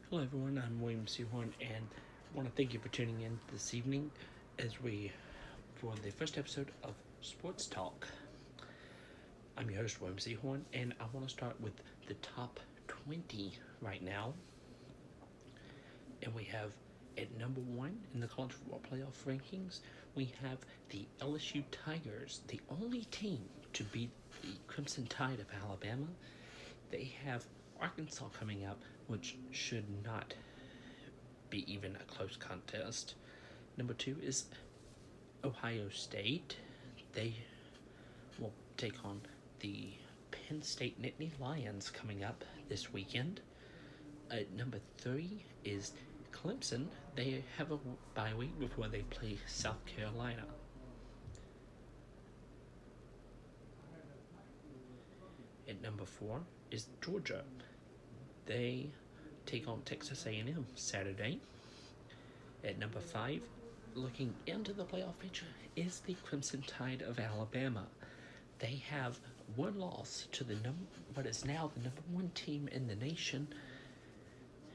Hello everyone, I'm William Seahorn and I want to thank you for tuning in this evening for the first episode of Sports Talk. I'm your host, William Seahorn, and I want to start with the top 20 right now. And we have at number 1 in the college football playoff rankings, we have the LSU Tigers, the only team to beat the Crimson Tide of Alabama. They have Arkansas coming up, which should not be even a close contest. Number 2 is Ohio State. They will take on the Penn State Nittany Lions coming up this weekend. Number 3 is Clemson. They have a bye week before they play South Carolina. At number 4 is Georgia. They take on Texas A&M Saturday. At number 5, looking into the playoff picture, is the Crimson Tide of Alabama. They have one loss to what is now the number 1 team in the nation,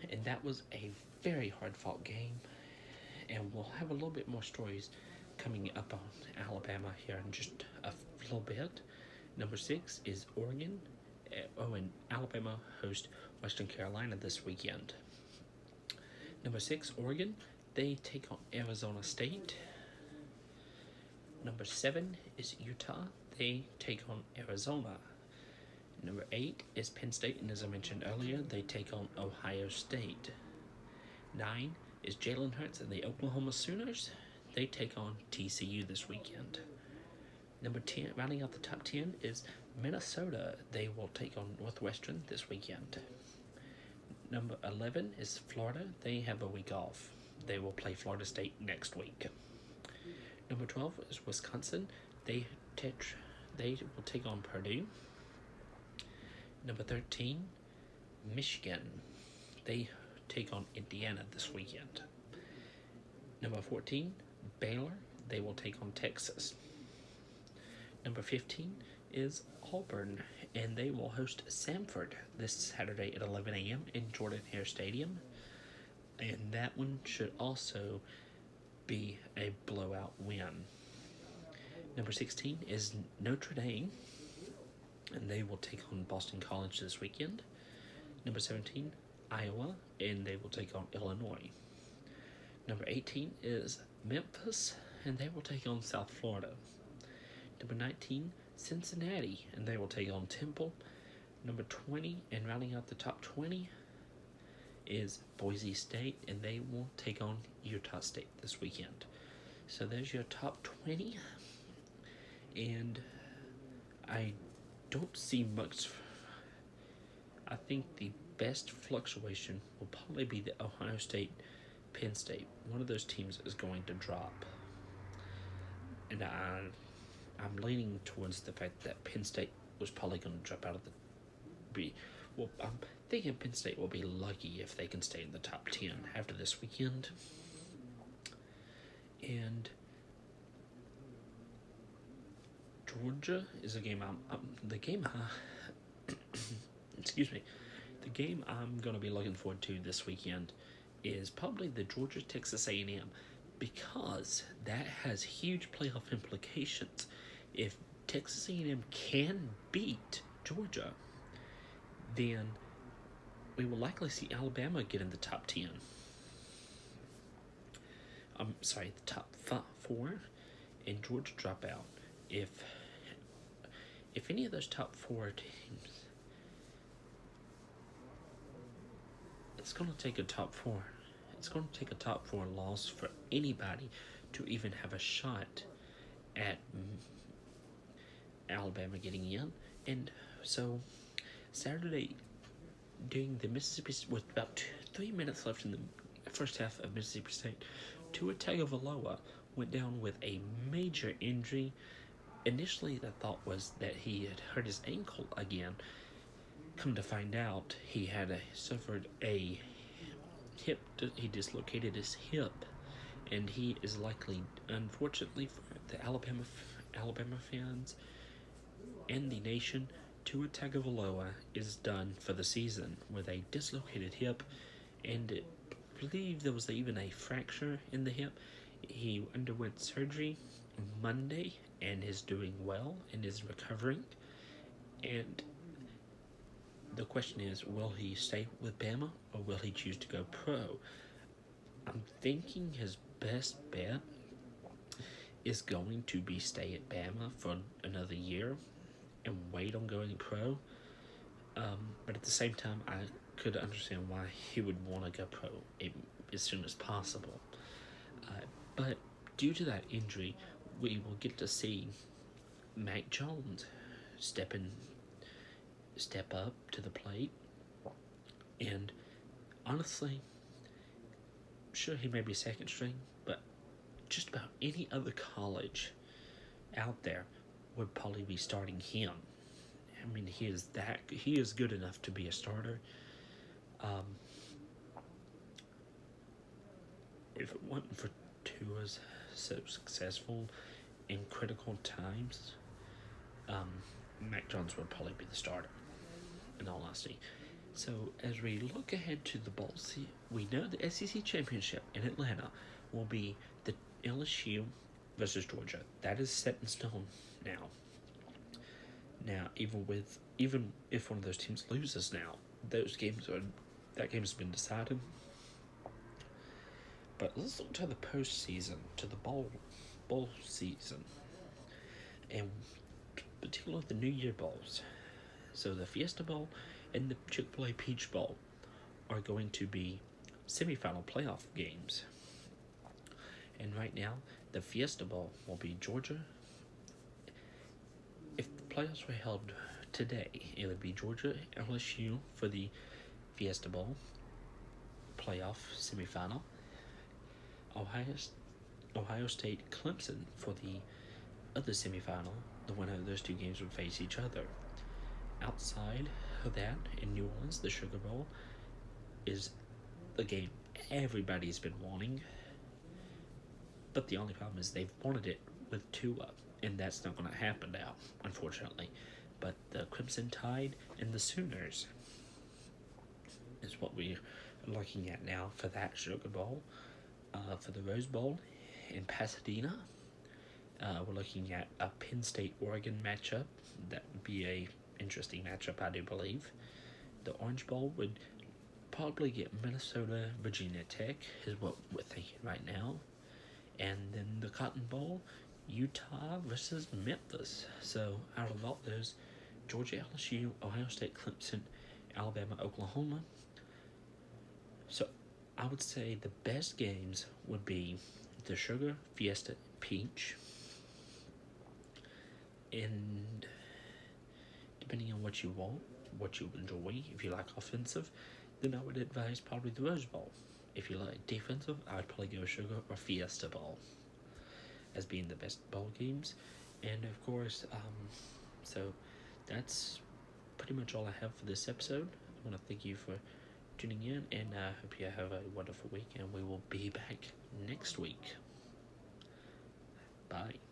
and that was a very hard-fought game. And we'll have a little bit more stories coming up on Alabama here in just a little bit. Number 6 is Oregon. And Alabama host Western Carolina this weekend. Number 6, Oregon. They take on Arizona State. Number 7 is Utah. They take on Arizona. Number 8 is Penn State, and as I mentioned earlier, they take on Ohio State. 9 is Jalen Hurts and the Oklahoma Sooners. They take on TCU this weekend. Number 10, rounding out the top 10, is Minnesota. They will take on Northwestern this weekend. Number 11 is Florida. They have a week off. They will play Florida State next week. Number 12 is Wisconsin. They will take on Purdue. Number 13, Michigan. They take on Indiana this weekend. Number 14, Baylor. They will take on Texas. Number 15 is Auburn, and they will host Samford this Saturday at 11 a.m. in Jordan-Hare Stadium. And that one should also be a blowout win. Number 16 is Notre Dame, and they will take on Boston College this weekend. Number 17, Iowa, and they will take on Illinois. Number 18 is Memphis, and they will take on South Florida. Number 19, Cincinnati, and they will take on Temple. Number 20, and rounding out the top 20, is Boise State, and they will take on Utah State this weekend. So there's your top 20, and I don't see much. I think the best fluctuation will probably be the Ohio State, Penn State. One of those teams is going to drop, and I'm leaning towards the fact that Penn State was probably going to drop out of I'm thinking Penn State will be lucky if they can stay in the top 10 after this weekend. And Georgia is a game the game I'm going to be looking forward to this weekend is probably the Georgia-Texas A&M, because that has huge playoff implications. If Texas A&M can beat Georgia, then we will likely see Alabama get in the top 10. The top 4, and Georgia drop out. If any of those top 4 teams, it's going to take a top 4. It's going to take a top 4 loss for anybody to even have a shot at Alabama getting in. And so Saturday, during the Mississippi, with about 3 minutes left in the first half of Mississippi State, Tua Tagovailoa went down with a major injury. Initially, the thought was that he had hurt his ankle again. Come to find out, he had suffered a hip. He dislocated his hip, and he is likely, unfortunately for the Alabama fans and the nation, Tua Tagovailoa is done for the season with a dislocated hip and I believe there was even a fracture in the hip. He underwent surgery Monday and is doing well and is recovering. And the question is, will he stay with Bama or will he choose to go pro? I'm thinking his best bet is going to be stay at Bama for another year and wait on going pro. But at the same time, I could understand why he would want to go pro as soon as possible. But due to that injury, we will get to see Mac Jones step up to the plate. And honestly, sure, he may be second string, but just about any other college out there would probably be starting him. I mean, he is good enough to be a starter. If it wasn't for Tua's so successful in critical times, Mac Jones would probably be the starter, in all honesty. So as we look ahead to the bowl, we know the SEC championship in Atlanta will be the LSU versus Georgia. That is set in stone now. Now, even if one of those teams loses now, that game has been decided. But let's look to the postseason, to the bowl season, and particularly the New Year bowls. So the Fiesta Bowl and the Chick-fil-A Peach Bowl are going to be semifinal playoff games. And right now, the Fiesta Bowl will be Georgia. If the playoffs were held today, it would be Georgia LSU for the Fiesta Bowl playoff semifinal. Ohio State Clemson for the other semifinal. The winner of those two games would face each other. Outside of that, in New Orleans, the Sugar Bowl is the game everybody's been wanting. But the only problem is they've wanted it with Tua, and that's not going to happen now, unfortunately. But the Crimson Tide and the Sooners is what we're looking at now for that Sugar Bowl. For the Rose Bowl in Pasadena, we're looking at a Penn State-Oregon matchup. That would be a interesting matchup, I do believe. The Orange Bowl would probably get Minnesota, Virginia Tech, is what we're thinking right now. And then the Cotton Bowl, Utah versus Memphis. So out of all those, Georgia, LSU, Ohio State, Clemson, Alabama, Oklahoma. So I would say the best games would be the Sugar, Fiesta, Peach. And depending on what you want, what you enjoy, if you like offensive, then I would advise probably the Rose Bowl. If you like defensive, I would probably go Sugar or Fiesta Bowl as being the best bowl games. And of course, so that's pretty much all I have for this episode. I want to thank you for tuning in, and I hope you have a wonderful week, and we will be back next week. Bye.